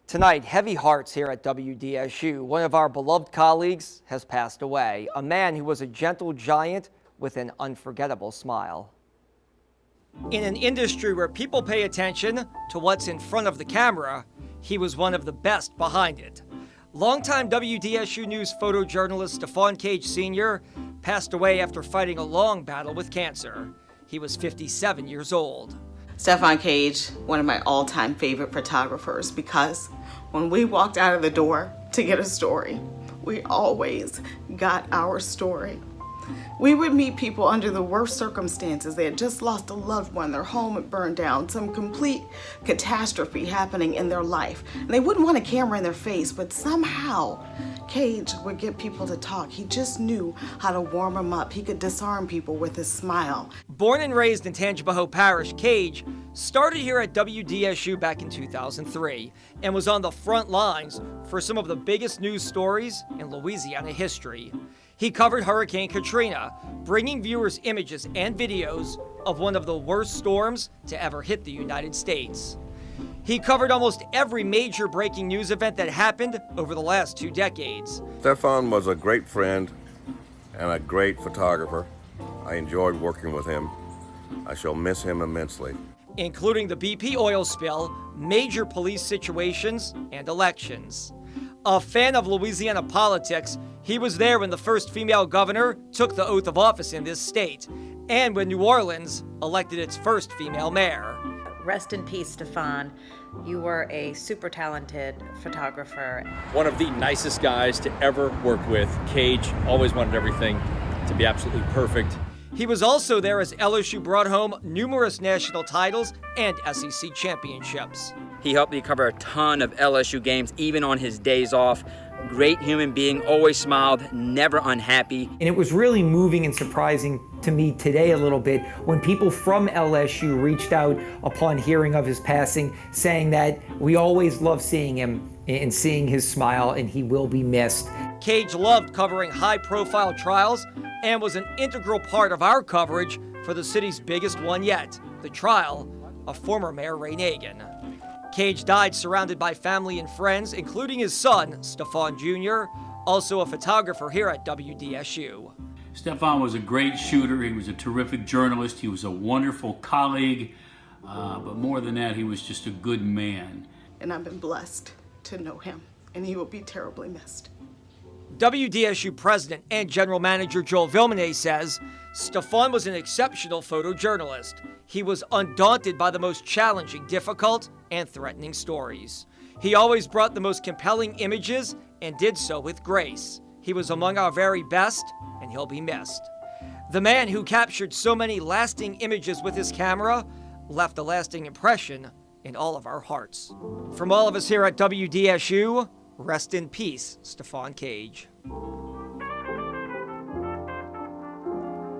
Tonight, heavy hearts here at WDSU. One of our beloved colleagues has passed away, a man who was a gentle giant with an unforgettable smile. In an industry where people pay attention to what's in front of the camera, he was one of the best behind it. Longtime WDSU News photojournalist Stefan Cage Sr. passed away after fighting a long battle with cancer. He was 57 years old. Stefan Cage, one of my all-time favorite photographers, because when we walked out of the door to get a story, we always got our story. We would meet people under the worst circumstances. They had just lost a loved one, their home had burned down, some complete catastrophe happening in their life. And they wouldn't want a camera in their face, but somehow Cage would get people to talk. He just knew how to warm them up. He could disarm people with his smile. Born and raised in Tangipahoa Parish, Cage started here at WDSU back in 2003 and was on the front lines for some of the biggest news stories in Louisiana history. He covered Hurricane Katrina, bringing viewers images and videos of one of the worst storms to ever hit the United States. He covered almost every major breaking news event that happened over the last 2 decades. Stefan was a great friend and a great photographer. I enjoyed working with him. I shall miss him immensely. Including the BP oil spill, major police situations, and elections. A fan of Louisiana politics, he was there when the first female governor took the oath of office in this state, and when New Orleans elected its first female mayor. Rest in peace, Stefan. You were a super talented photographer. One of the nicest guys to ever work with. Cage always wanted everything to be absolutely perfect. He was also there as LSU brought home numerous national titles and SEC championships. He helped me cover a ton of LSU games, even on his days off. Great human being, always smiled, never unhappy. And it was really moving and surprising to me today a little bit when people from LSU reached out upon hearing of his passing, saying that we always love seeing him and seeing his smile, and he will be missed. Cage loved covering high-profile trials and was an integral part of our coverage for the city's biggest one yet, the trial of former Mayor Ray Nagin. Cage died surrounded by family and friends, including his son, Stefan Jr., also a photographer here at WDSU. Stefan was a great shooter. He was a terrific journalist. He was a wonderful colleague. But more than that, he was just a good man. And I've been blessed to know him, and he will be terribly missed. WDSU President and General Manager Joel Vilmene says Stefan was an exceptional photojournalist. He was undaunted by the most challenging, difficult, and threatening stories. He always brought the most compelling images and did so with grace. He was among our very best, and he'll be missed. The man who captured so many lasting images with his camera left a lasting impression in all of our hearts. From all of us here at WDSU, rest in peace, Stefan Cage.